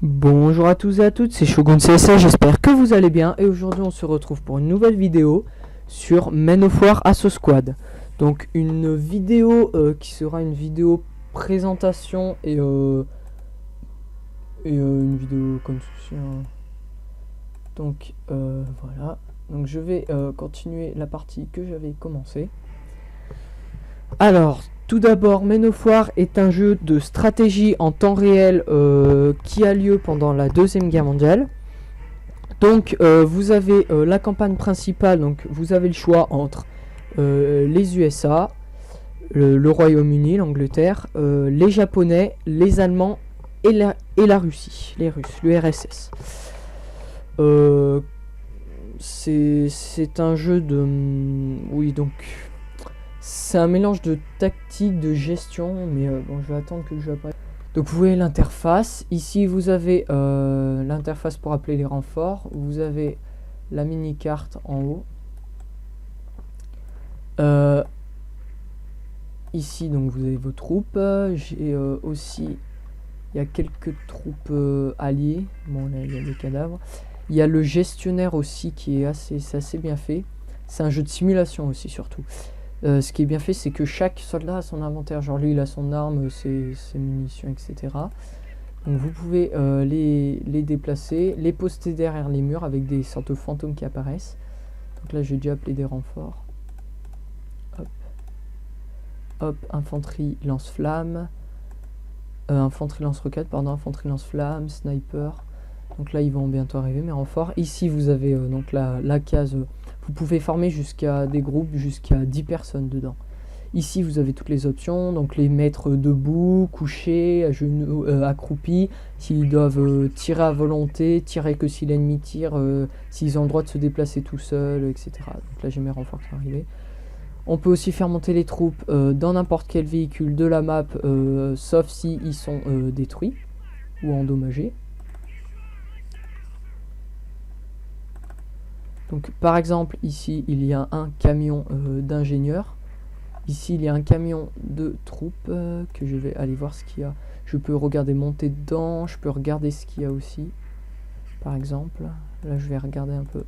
Bonjour à tous et à toutes, c'est Shogun CSA, j'espère que vous allez bien et aujourd'hui on se retrouve pour une nouvelle vidéo sur Men of War Assault Squad. Donc une vidéo qui sera une vidéo présentation et une vidéo comme ceci. Donc voilà, donc je vais continuer la partie que j'avais commencé. Alors, tout d'abord, Men of War est un jeu de stratégie en temps réel qui a lieu pendant la Deuxième Guerre mondiale. Donc, vous avez la campagne principale, donc vous avez le choix entre les USA, le Royaume-Uni, l'Angleterre, les Japonais, les Allemands et la Russie, les Russes, l'URSS. C'est un jeu de... Oui, donc... C'est un mélange de tactique, de gestion, mais bon, je vais attendre que le jeu apparaisse. Donc vous voyez l'interface. Ici, vous avez l'interface pour appeler les renforts. Vous avez la mini-carte en haut. Ici, donc vous avez vos troupes. J'ai aussi... Il y a quelques troupes alliées. Bon, là, il y a des cadavres. Il y a le gestionnaire aussi qui est assez bien fait. C'est un jeu de simulation aussi, surtout. Ce qui est bien fait, c'est que chaque soldat a son inventaire. Genre lui, il a son arme, ses munitions, etc. Donc vous pouvez les déplacer, les poster derrière les murs avec des sortes de fantômes qui apparaissent. Donc là, j'ai déjà appelé des renforts. Hop. Hop, infanterie lance-flamme. Infanterie lance-roquette, pardon, infanterie lance-flamme, sniper. Donc là, ils vont bientôt arriver, mes renforts. Ici, vous avez donc la case... vous pouvez former jusqu'à des groupes, jusqu'à 10 personnes dedans. Ici, vous avez toutes les options, donc les mettre debout, couchés, à genoux, accroupis, s'ils doivent tirer à volonté, tirer que si l'ennemi tire, s'ils ont le droit de se déplacer tout seuls, etc. Donc là, j'ai mes renforts qui sont arrivés. On peut aussi faire monter les troupes dans n'importe quel véhicule de la map, sauf si ils sont détruits ou endommagés. Donc par exemple, ici, il y a un camion d'ingénieurs. Ici, il y a un camion de troupes que je vais aller voir ce qu'il y a. Je peux regarder monter dedans, je peux regarder ce qu'il y a aussi. Par exemple, là, je vais regarder un peu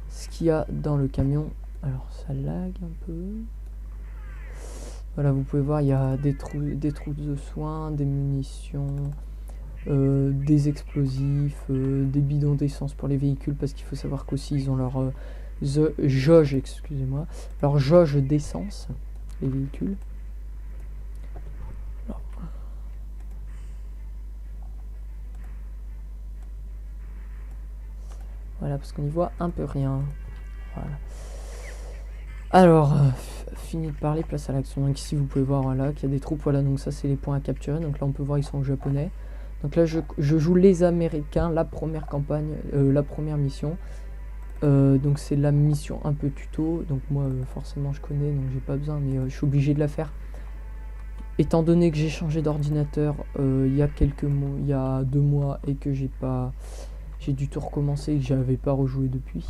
ce qu'il y a dans le camion. Alors, ça lag un peu. Voilà, vous pouvez voir, il y a des troupes de soins, des munitions, des explosifs, des bidons d'essence pour les véhicules, parce qu'il faut savoir qu'aussi, ils ont leur jauge, excusez-moi, leur jauge d'essence. Les véhicules. Alors. Voilà, parce qu'on y voit un peu rien. Voilà. Alors, fini de parler, place à l'action. Donc ici, vous pouvez voir voilà, qu'il y a des troupes. Voilà, donc ça, c'est les points à capturer. Donc là, on peut voir, ils sont japonais. Donc là, je joue les Américains, la première campagne, la première mission. Donc c'est la mission un peu tuto. Donc moi, forcément, je connais, donc j'ai pas besoin, mais je suis obligé de la faire. Étant donné que j'ai changé d'ordinateur il y a il y a 2 mois et que j'ai dû tout recommencer et que j'avais pas rejoué depuis.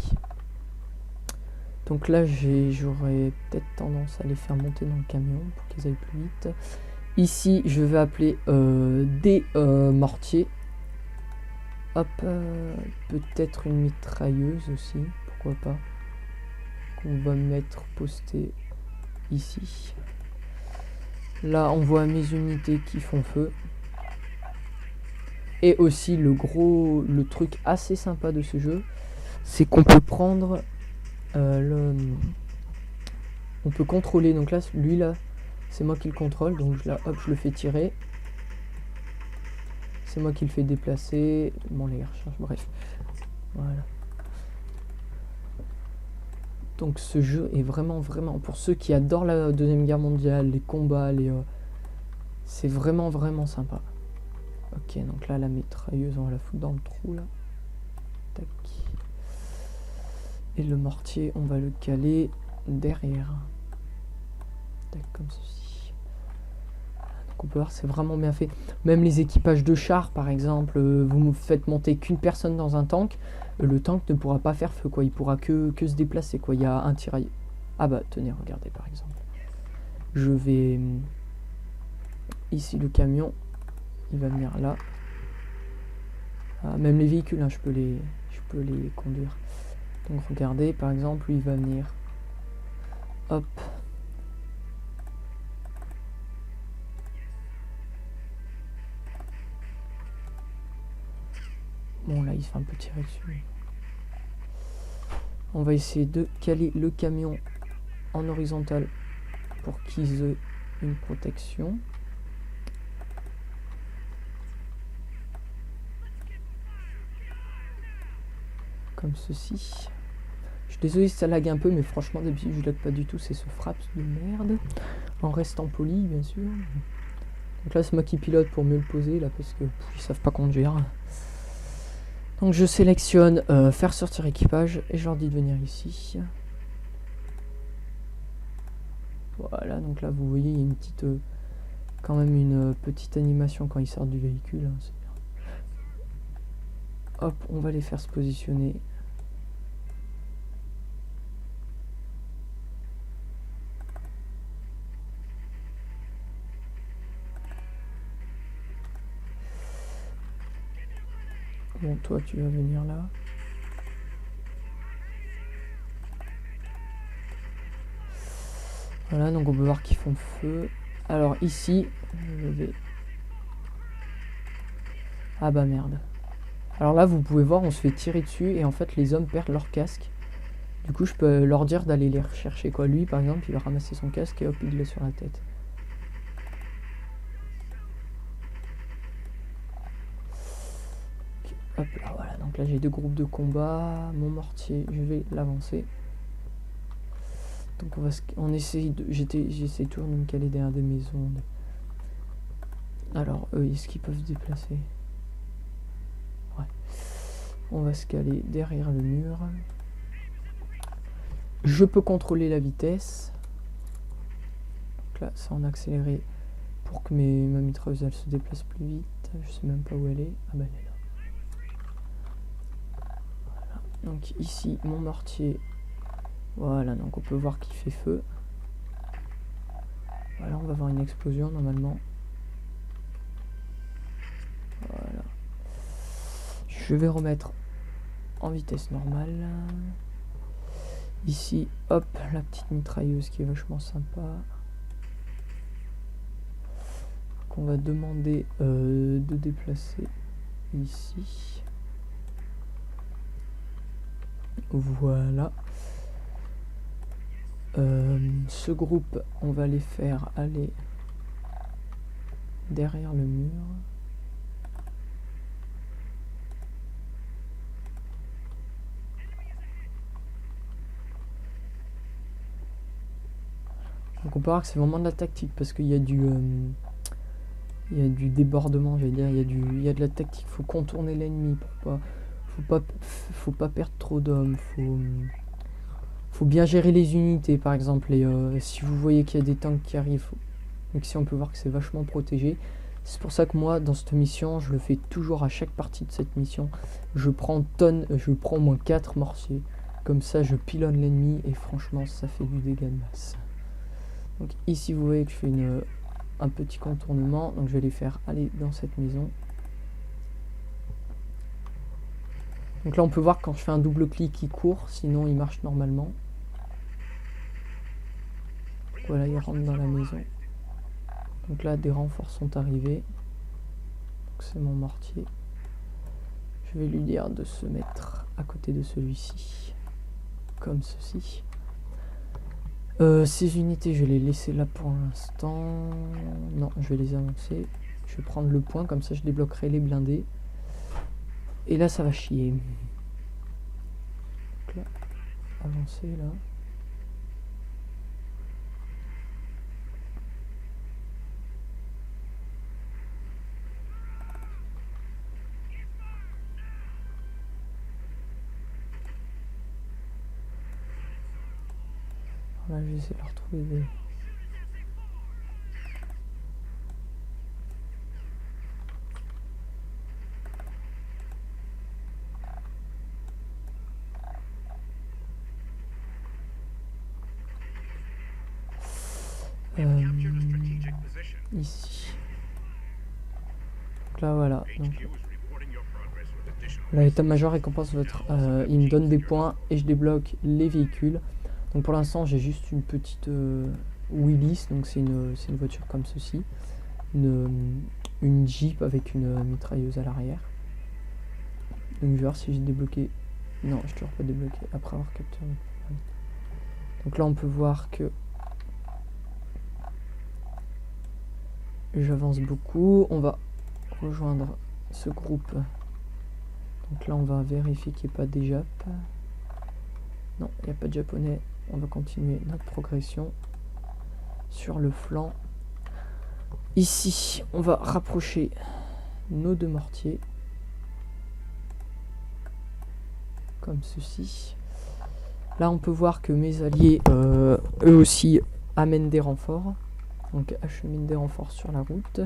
Donc là j'aurais peut-être tendance à les faire monter dans le camion pour qu'ils aillent plus vite. Ici je vais appeler des mortiers. Hop, peut-être une mitrailleuse aussi, pourquoi pas. Qu'on va mettre posté ici. Là, on voit mes unités qui font feu. Et aussi, le truc assez sympa de ce jeu, c'est qu'on peut prendre on peut contrôler. Donc là, lui là, c'est moi qui le contrôle. Donc là, hop, je le fais tirer. C'est moi qui le fais déplacer. Bon, les recherches, bref. Voilà. Donc ce jeu est vraiment, pour ceux qui adorent la Deuxième Guerre mondiale, les combats, c'est vraiment, sympa. Ok, donc là, la mitrailleuse, on va la foutre dans le trou, là. Tac. Et le mortier, on va le caler derrière. Tac, comme ceci. Donc on peut voir, c'est vraiment bien fait. Même les équipages de chars, par exemple, vous ne faites monter qu'une personne dans un tank, le tank ne pourra pas faire feu, quoi. Il pourra que se déplacer, quoi. Il y a un tirailleur. Ah bah, tenez, regardez, par exemple. Je vais... Ici, le camion, il va venir là. Ah, même les véhicules, hein, je peux les conduire. Donc regardez, par exemple, lui il va venir. Hop. Bon là il se fait un peu tirer dessus. On va essayer de caler le camion en horizontal pour qu'ils aient une protection. Comme ceci. Je suis désolé si ça lag un peu, mais franchement d'habitude je lag pas du tout, c'est ce frappe de merde. En restant poli bien sûr. Donc là c'est moi qui pilote pour mieux le poser là parce que ils savent pas conduire. Donc je sélectionne faire sortir équipage et je leur dis de venir ici. Voilà, donc là vous voyez il y a une petite quand même une petite animation quand ils sortent du véhicule, hein, c'est bien. Hop, on va les faire se positionner. Bon, toi tu vas venir là. Voilà, donc on peut voir qu'ils font feu. Alors ici, je vais... Ah bah merde. Alors là, vous pouvez voir, on se fait tirer dessus et en fait, les hommes perdent leur casque. Du coup, je peux leur dire d'aller les rechercher, quoi. Lui, par exemple, il va ramasser son casque et hop, il le sur la tête. Okay, hop là, voilà. Donc là, j'ai deux groupes de combat. Mon mortier, je vais l'avancer. Donc on essaye de... J'essaie toujours de me caler derrière des maisons. Alors, eux, est-ce qu'ils peuvent se déplacer? Ouais. On va se caler derrière le mur. Je peux contrôler la vitesse. Donc là, c'est en accéléré pour que ma mitrailleuse elle se déplace plus vite. Je sais même pas où elle est. Ah bah elle est là. Voilà. Donc ici, mon mortier. Voilà, donc on peut voir qu'il fait feu. Voilà, on va avoir une explosion normalement. Voilà. Je vais remettre en vitesse normale. Ici, hop, la petite mitrailleuse qui est vachement sympa. Qu'on va demander de déplacer ici. Voilà. Ce groupe, on va les faire aller derrière le mur. Donc on peut voir que c'est vraiment de la tactique parce qu'il y a du débordement, j'allais dire, il y a de la tactique, faut contourner l'ennemi pour pas faut pas perdre trop d'hommes, faut bien gérer les unités par exemple, et si vous voyez qu'il y a des tanks qui arrivent, donc ici on peut voir que c'est vachement protégé. C'est pour ça que moi dans cette mission, je le fais toujours à chaque partie de cette mission, je prends au moins 4 mortiers, comme ça je pilonne l'ennemi et franchement ça fait du dégât de masse. Donc ici vous voyez que je fais un petit contournement, donc je vais les faire aller dans cette maison. Donc là on peut voir quand je fais un double clic il court, sinon il marche normalement. Voilà, il rentre dans la maison. Donc là des renforts sont arrivés. C'est mon mortier. Je vais lui dire de se mettre à côté de celui-ci, comme ceci. Ces unités je vais les laisser là pour l'instant. Non, je vais les avancer. Je vais prendre le point, comme ça je débloquerai les blindés. Et là ça va chier. Donc là, avancer là. Là, je vais essayer de leur trouver des... ici. Donc là, voilà. Donc, L'état-major récompense votre... il me donne des points et je débloque les véhicules. Donc pour l'instant j'ai juste une petite Willys, donc c'est une voiture comme ceci. Une Jeep avec une mitrailleuse à l'arrière. Donc je vais voir si j'ai débloqué... Non, je ne toujours pas débloqué après avoir capturé. Donc là on peut voir que j'avance beaucoup. On va rejoindre ce groupe. Donc là on va vérifier qu'il n'y ait pas des Japs. Non, il n'y a pas de japonais. On va continuer notre progression sur le flanc. Ici, on va rapprocher nos deux mortiers. Comme ceci. Là, on peut voir que mes alliés, eux aussi, amènent des renforts. Donc, acheminent des renforts sur la route.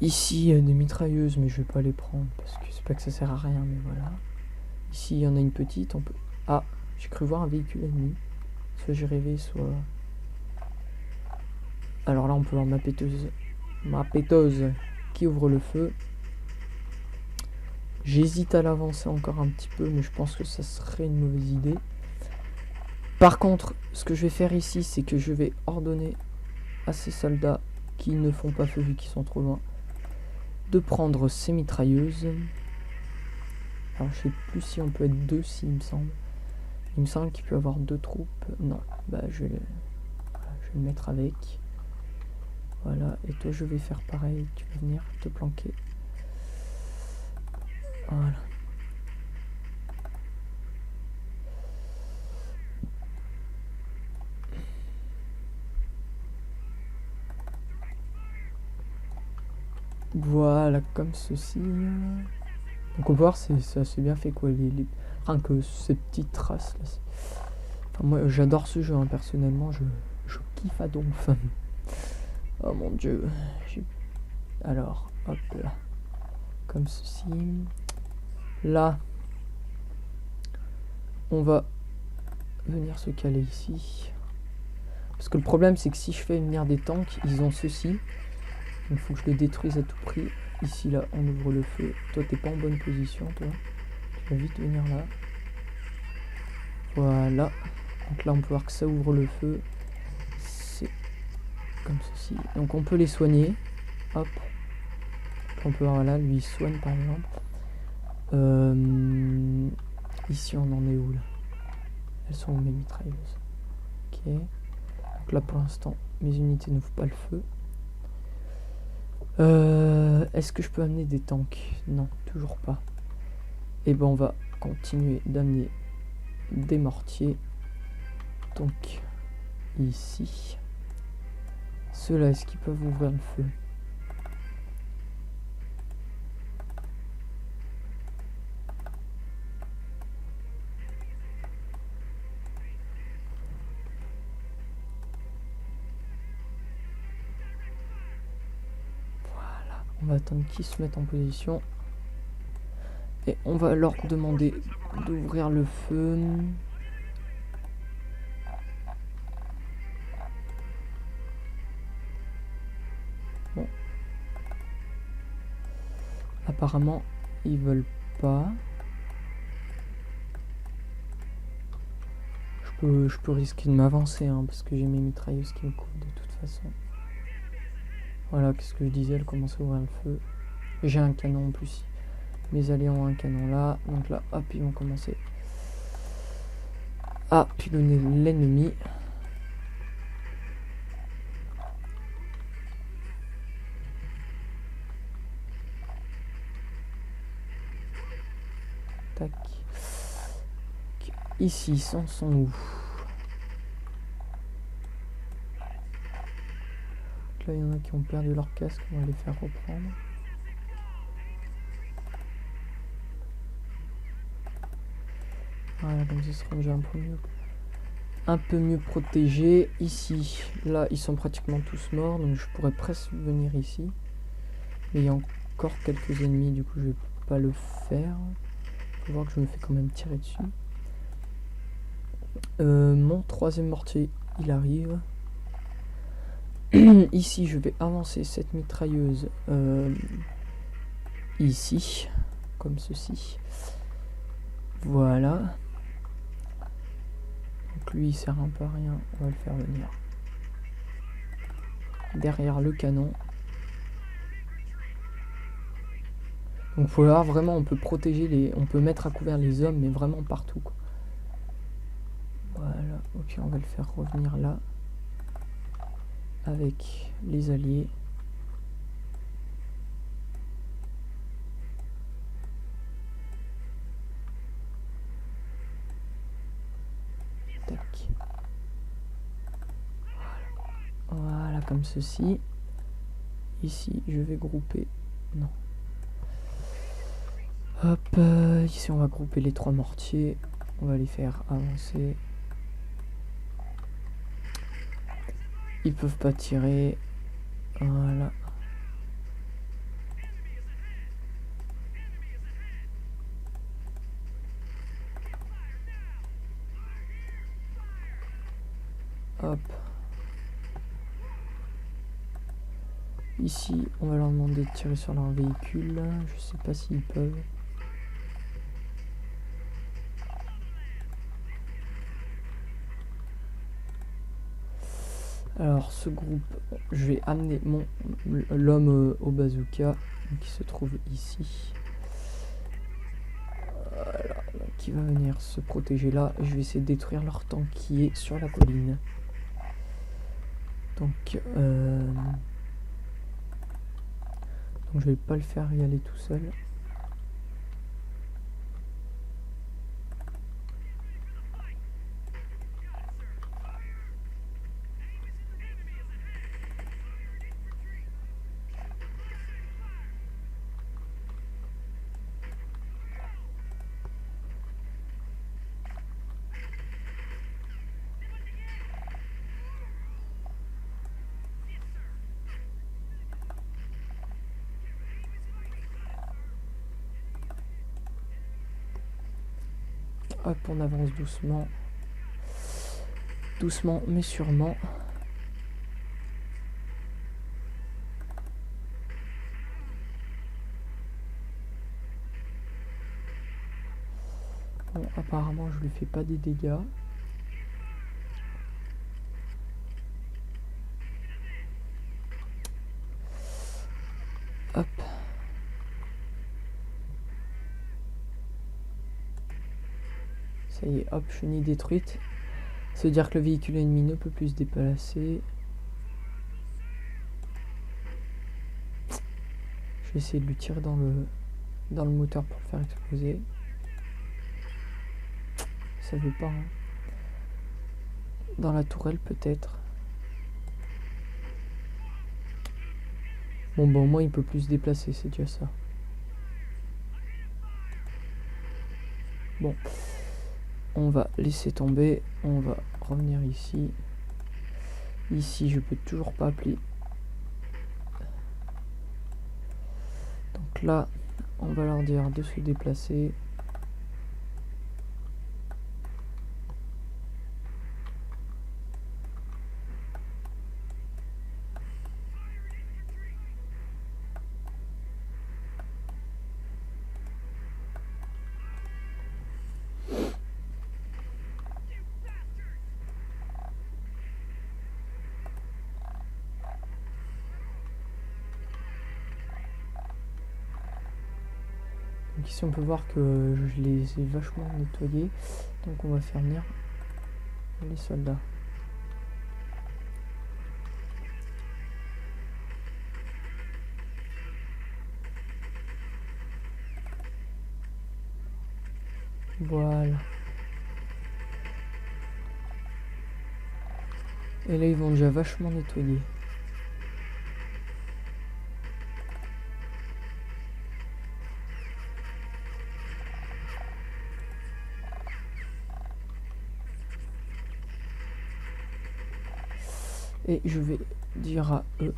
Ici, des mitrailleuses, mais je vais pas les prendre parce que c'est pas que ça sert à rien, mais voilà. Ici, il y en a une petite. On peut... Ah, j'ai cru voir un véhicule ennemi. Soit j'ai rêvé, soit... Alors là, on peut voir ma péteuse qui ouvre le feu. J'hésite à l'avancer encore un petit peu, mais je pense que ça serait une mauvaise idée. Par contre, ce que je vais faire ici, c'est que je vais ordonner à ces soldats qui ne font pas feu vu qu'ils sont trop loin, de prendre ces mitrailleuses. Alors je sais plus si on peut être deux, si il me semble. Il me semble qu'il peut y avoir deux troupes. Non, bah je vais le mettre avec. Voilà, et toi je vais faire pareil, tu vas venir te planquer. Voilà. Voilà, comme ceci. Donc on peut voir, c'est assez bien fait quoi, rien que ces petites traces là. Enfin, moi j'adore ce jeu, hein, personnellement, je kiffe à donf. Oh mon dieu. Alors, hop là. Comme ceci. Là, on va venir se caler ici. Parce que le problème, c'est que si je fais venir des tanks, ils ont ceci. Donc il faut que je les détruise à tout prix. Ici, là, on ouvre le feu. Toi, t'es pas en bonne position, toi. Tu vas vite venir là. Voilà. Donc là, on peut voir que ça ouvre le feu. C'est comme ceci. Donc on peut les soigner. Hop. On peut voir là, lui il soigne par exemple. Ici on en est où là? Elles sont où mes mitrailleuses? Ok. Donc là pour l'instant mes unités n'ouvrent pas le feu. Est-ce que je peux amener des tanks? Non, toujours pas. Et ben on va continuer d'amener des mortiers. Donc ici. Ceux-là, est-ce qu'ils peuvent ouvrir le feu? On va attendre qu'ils se mettent en position. Et on va leur demander d'ouvrir le feu. Bon. Apparemment, ils veulent pas. Je peux risquer de m'avancer, hein, parce que j'ai mes mitrailleuses qui me couvrent de toute façon. Voilà, qu'est-ce que je disais, elle commence à ouvrir le feu. J'ai un canon en plus. Mes alliés ont un canon là. Donc là, hop, ils vont commencer à pilonner l'ennemi. Tac. Ici, ils sont où? Là, il y en a qui ont perdu leur casque, on va les faire reprendre. Voilà, donc ils seront déjà un peu mieux protégés. Ici, là, ils sont pratiquement tous morts, donc je pourrais presque venir ici. Mais il y a encore quelques ennemis, du coup je vais pas le faire. Faut voir que je me fais quand même tirer dessus. Mon troisième mortier, il arrive. Ici, je vais avancer cette mitrailleuse ici. comme ceci. Voilà. Donc lui il sert un peu à rien, on va le faire venir derrière le canon. Donc faut voir vraiment, on peut protéger les, on peut mettre à couvert les hommes, mais vraiment partout quoi. Voilà, ok, on va le faire revenir là avec les alliés. Tac. Voilà, comme ceci. Ici, je vais grouper. Non. Hop, ici on va grouper les 3 mortiers. On va les faire avancer. Ils peuvent pas tirer. Voilà. Hop. Ici, on va leur demander de tirer sur leur véhicule. Je sais pas s'ils peuvent. Alors ce groupe, je vais amener l'homme au bazooka qui se trouve ici. Voilà, donc il va venir se protéger là. Je vais essayer de détruire leur tank qui est sur la colline. Donc je vais pas le faire y aller tout seul. Hop, on avance doucement. Doucement mais sûrement. Bon, apparemment je lui fais pas des dégâts. Hop. Ça y est, hop, chenille détruite. Ça veut dire que le véhicule ennemi ne peut plus se déplacer. Je vais essayer de lui tirer dans le moteur pour le faire exploser. Ça veut pas. Hein. Dans la tourelle peut-être. Bon, au moins il peut plus se déplacer, c'est déjà ça. Bon. On va laisser tomber. On va revenir ici. Ici, je peux toujours pas appeler. Donc là, on va leur dire de se déplacer. Donc ici on peut voir que je les ai vachement nettoyés. Donc on va faire venir les soldats. Voilà. Et là ils vont déjà vachement nettoyer. Et je vais dire à eux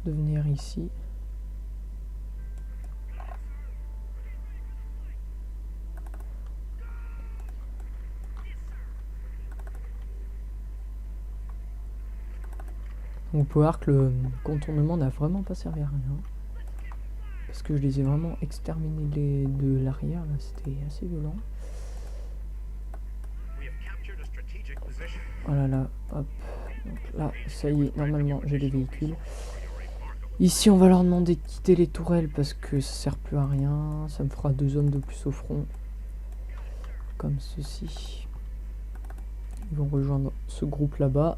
de venir ici. On peut voir que le contournement n'a vraiment pas servi à rien. Parce que je les ai vraiment exterminés de l'arrière, là, c'était assez violent. Voilà, là, hop. Donc là, ça y est, normalement, j'ai les véhicules. Ici, on va leur demander de quitter les tourelles parce que ça sert plus à rien. Ça me fera 2 hommes de plus au front. Comme ceci. Ils vont rejoindre ce groupe là-bas.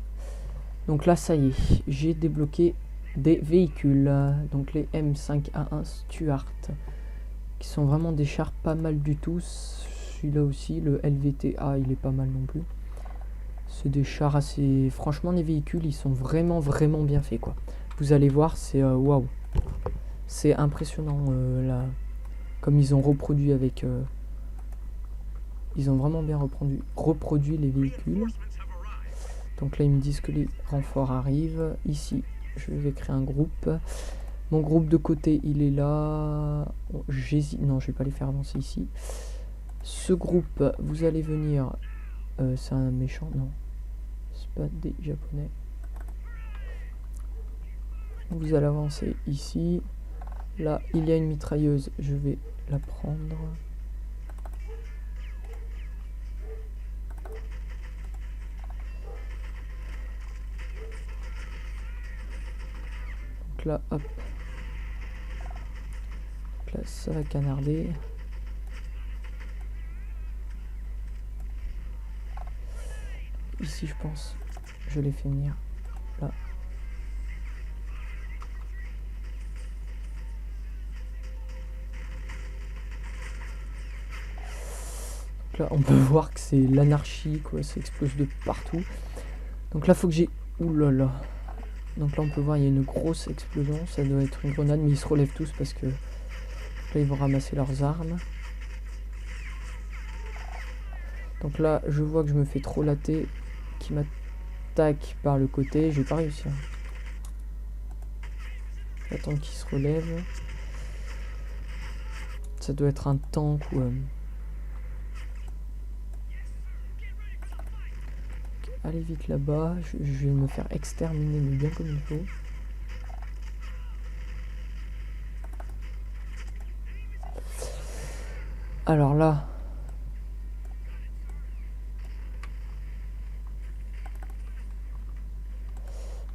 Donc là, ça y est, j'ai débloqué des véhicules. Donc les M5A1 Stuart. Qui sont vraiment des chars pas mal du tout. Celui-là aussi, le LVTA, il est pas mal non plus. C'est des chars assez... Franchement, les véhicules, ils sont vraiment bien faits, quoi. Vous allez voir, c'est... waouh. C'est impressionnant, là. Comme ils ont reproduit avec... ils ont vraiment bien reproduit les véhicules. Donc là, ils me disent que les renforts arrivent. Ici, je vais créer un groupe. Mon groupe de côté, il est là. J'hésite. Non, je vais pas les faire avancer ici. Ce groupe, vous allez venir... c'est un méchant, non. C'est pas des japonais. Vous allez avancer ici. Là, il y a une mitrailleuse. Je vais la prendre. Donc là, hop. Donc là, ça va canarder. Ici, je pense, je l'ai fait venir. Là. Donc là, on peut voir que c'est l'anarchie, quoi. Ça explose de partout. Donc là, faut que j'ai... Ouh là là. Donc là, on peut voir, il y a une grosse explosion. Ça doit être une grenade, mais ils se relèvent tous parce que... Là, ils vont ramasser leurs armes. Donc là, je vois que je me fais trop latter. Qui m'attaque par le côté. Je vais pas réussir. J'attends qu'il se relève. Ça doit être un tank ou... Allez vite là-bas. Je vais me faire exterminer, mais bien comme il faut. Alors là...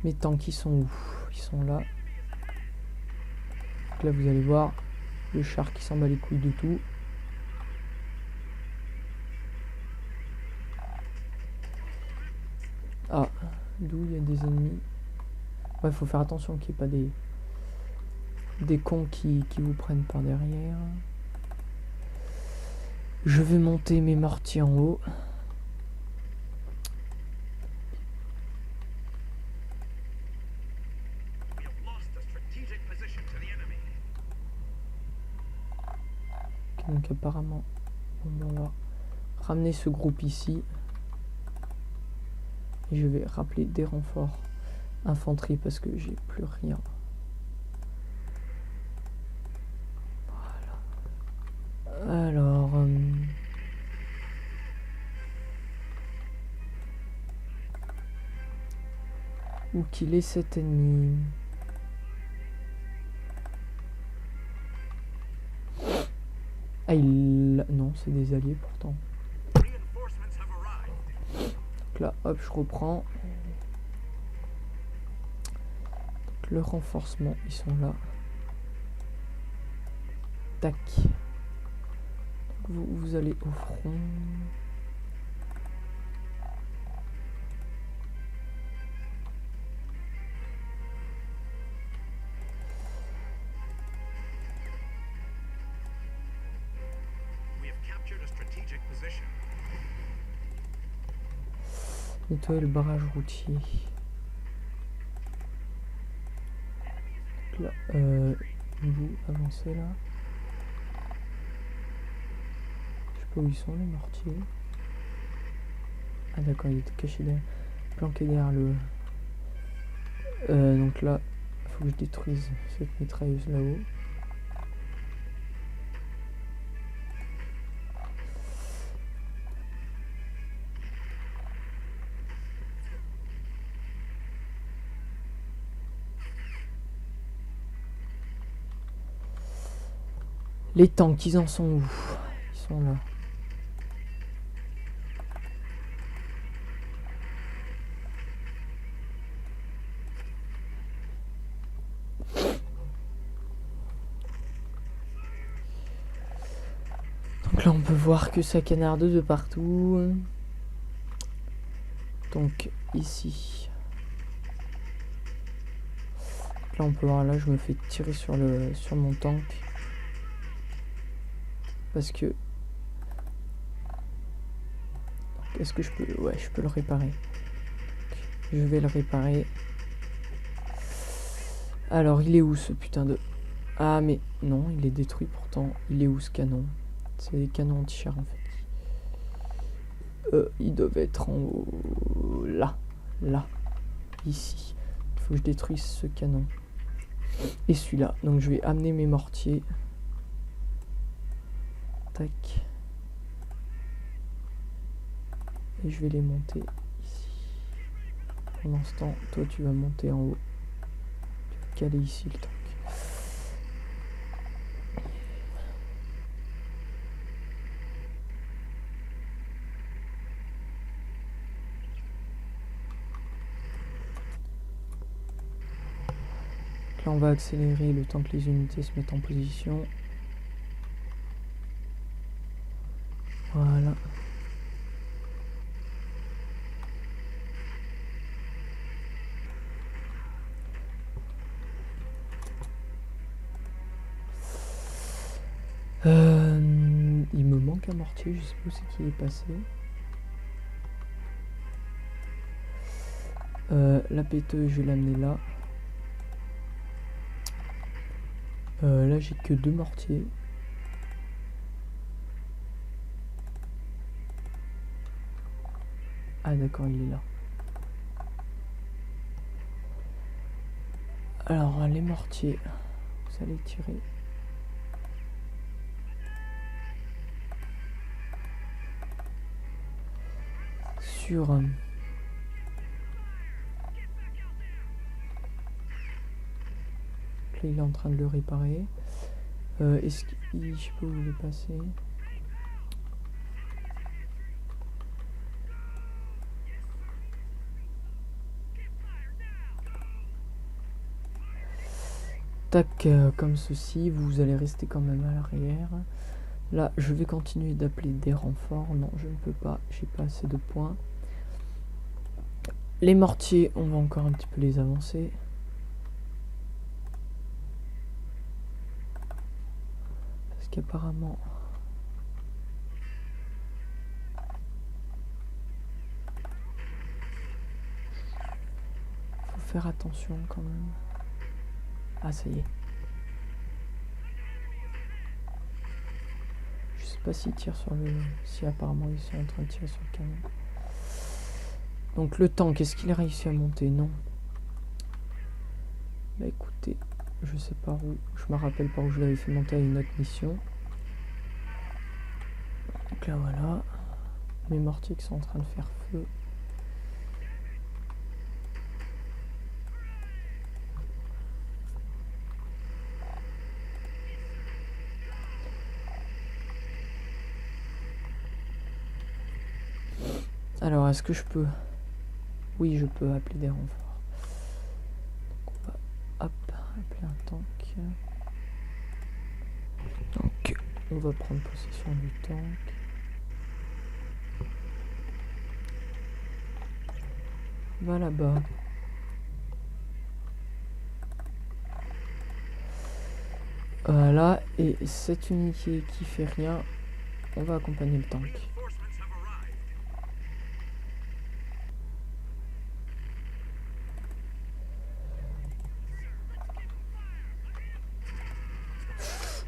Mes tanks, ils sont où? Ils sont là. Donc là, vous allez voir le char qui s'en bat les couilles de tout. Ah, d'où il y a des ennemis. Ouais, faut faire attention qu'il n'y ait pas des cons qui vous prennent par derrière. Je vais monter mes mortiers en haut. Okay, donc apparemment, on va ramener ce groupe ici. Et je vais rappeler des renforts infanterie parce que j'ai plus rien. Voilà. Alors... où qu'il est cet ennemi? Ah, non, c'est des alliés pourtant. Donc là, hop, je reprends. Donc, le renforcement, ils sont là. Tac. Donc, vous allez au front. Nettoyer le barrage routier. Donc là, vous avancez là. Je sais pas où ils sont les mortiers. Ah d'accord, il était caché derrière, planqué derrière le... donc là, il faut que je détruise cette mitrailleuse là-haut. Les tanks, ils en sont où? Ils sont là. Donc là, on peut voir que ça canarde de partout. Donc ici. Là, on peut voir, là, je me fais tirer sur mon tank. Parce que... Est-ce que je peux... Ouais, je peux le réparer. Donc, je vais le réparer. Alors, il est où ce putain de... Ah, mais non, il est détruit pourtant. Il est où ce canon? C'est des canons anti-char en fait. Ils doivent être en haut. Là. Là. Ici. Il faut que je détruise ce canon. Et celui-là. Donc je vais amener mes mortiers. Tac. Et je vais les monter ici. Pendant ce temps, toi tu vas monter en haut. Tu vas caler ici le tank. Là on va accélérer le temps que les unités se mettent en position. Voilà. Il me manque un mortier, je sais pas où c'est qu'il est passé. La péteuse, je vais l'amener là. Là, j'ai que 2 mortiers. Ah d'accord, il est là. Alors, les mortiers, vous allez tirer. Sur... là, il est en train de le réparer. Est-ce que... Je sais pas où il est passé. Tac, comme ceci, vous allez rester quand même à l'arrière. Là, je vais continuer d'appeler des renforts. Non, je ne peux pas, j'ai pas assez de points. Les mortiers, on va encore un petit peu les avancer. Parce qu'apparemment... faut faire attention quand même. Ah, ça y est. Je sais pas s'ils tirent sur le... Si apparemment ils sont en train de tirer sur le canon. Donc le tank, est-ce qu'il a réussi à monter? Non. Bah écoutez, je sais pas où. Je me rappelle pas où je l'avais fait monter à une autre mission. Donc là voilà. Mes mortiers qui sont en train de faire feu. Alors, est-ce que je peux... Oui, je peux appeler des renforts. Donc, on va appeler un tank. Donc, on va prendre possession du tank. Va là-bas. Voilà, et cette unité qui fait rien, on va accompagner le tank.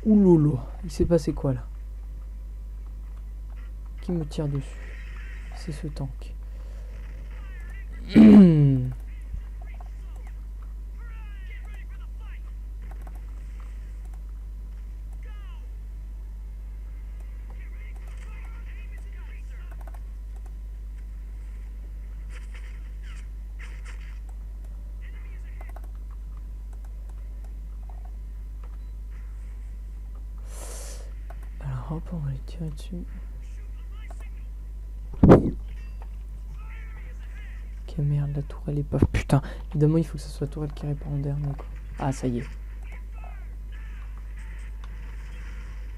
Oulolo, il s'est passé quoi là? Qui me tire dessus? C'est ce tank. Hop, on va les tirer dessus. Ok, merde, la tourelle est pas... Putain, évidemment, il faut que ce soit la tourelle qui répare en dernier, quoi. Ah, ça y est.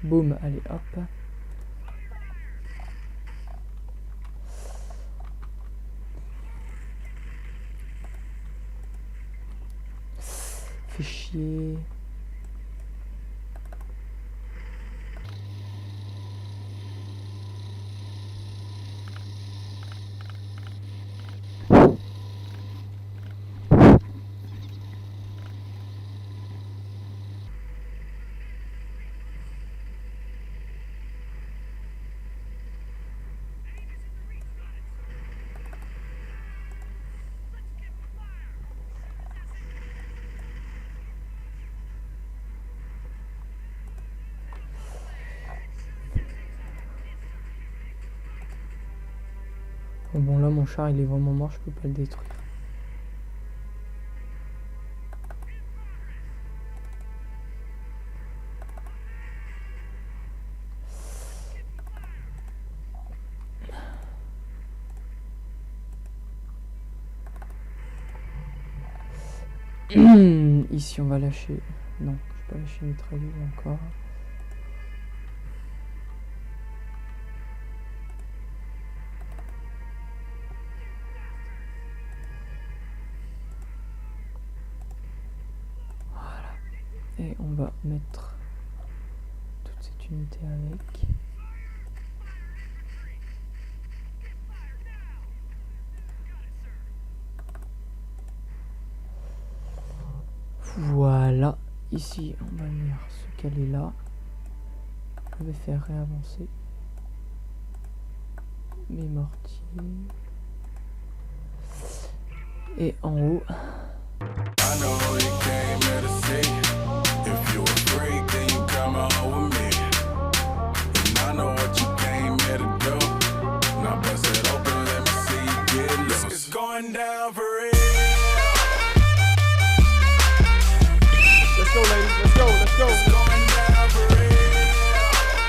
Boum, allez, hop. Fait chier. Bon, là, mon char, il est vraiment mort, je peux pas le détruire. Ici, on va lâcher... Non, je vais pas lâcher mitrailleuse encore. Et on va mettre toute cette unité avec. Voilà. Ici, on va venir se caler là. Je vais faire réavancer mes mortiers. Et en haut... Let's go, ladies. Let's go. Let's go.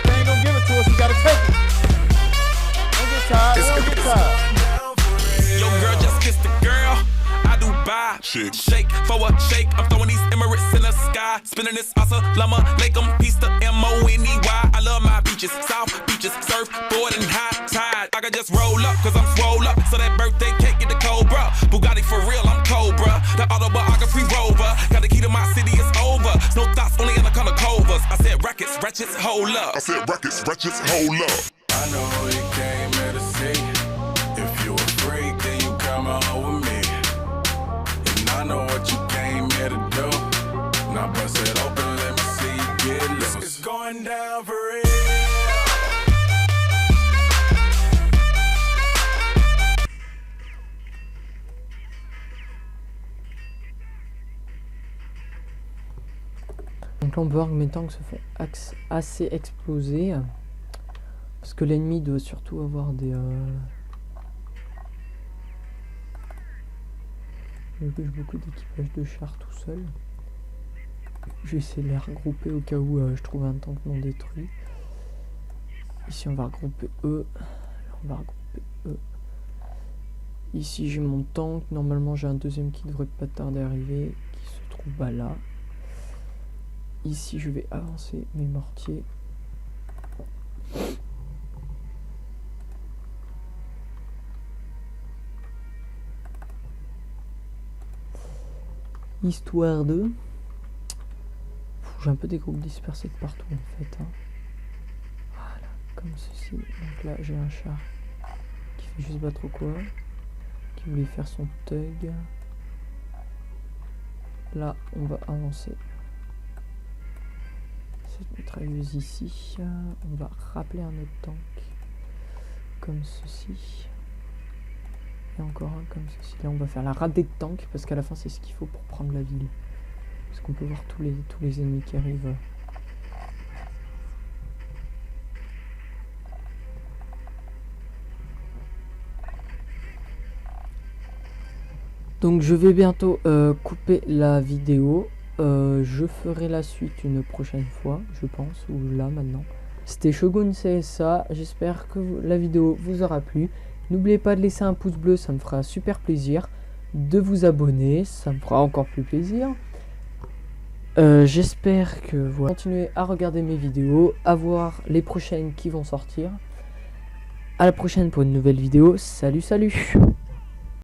They ain't gonna give it to us. We gotta take it. Don't get tired. Don't get tired. Yo, girl, just kiss the girl. I do buy. Shake for a shake. I'm throwing these Emirates in the sky. Spinning this Assalamu alaikum. Peace to M-O-N-E-Y. I love my beaches. South beaches. Surfboard and high tide. I can just roll up, cause I'm swole up. So that birthday cake get the Cobra. Bugatti for real, I'm Cobra. The autobiography rover. Got the key to my city, it's over. No thoughts, only in the color covers. I said rackets, wretches, hold up. I said rackets, wretches, hold up. I know you came here to see. If you a freak, then you come home with me. And I know what you came here to do. Now bust it open, let me see you get loose. It's going down for real. Donc là on peut voir que mes tanks se font assez exploser. Parce que l'ennemi doit surtout avoir des... Il bouge beaucoup d'équipage de chars tout seul. Je vais essayer de les regrouper au cas où je trouve un tank non détruit. Ici on va regrouper eux. Là on va regrouper eux. Ici j'ai mon tank. Normalement j'ai un deuxième qui devrait pas tarder à arriver. Qui se trouve là. Ici je vais avancer mes mortiers. Histoire de... J'ai un peu des groupes dispersés de partout en fait. Hein. Voilà, comme ceci. Donc là j'ai un char qui fait juste pas trop quoi. Qui voulait faire son tug. Là on va avancer cette mitrailleuse ici. On va rappeler un autre tank comme ceci. Et encore un comme ceci. Là on va faire la radée de tank parce qu'à la fin c'est ce qu'il faut pour prendre la ville. Parce qu'on peut voir tous les ennemis qui arrivent. Donc je vais bientôt couper la vidéo. Je ferai la suite une prochaine fois, je pense, ou là maintenant. C'était Shogun CSA, j'espère que la vidéo vous aura plu. N'oubliez pas de laisser un pouce bleu, ça me fera super plaisir. De vous abonner, ça me fera encore plus plaisir. J'espère que vous continuez à regarder mes vidéos, à voir les prochaines qui vont sortir. À la prochaine pour une nouvelle vidéo. Salut, salut!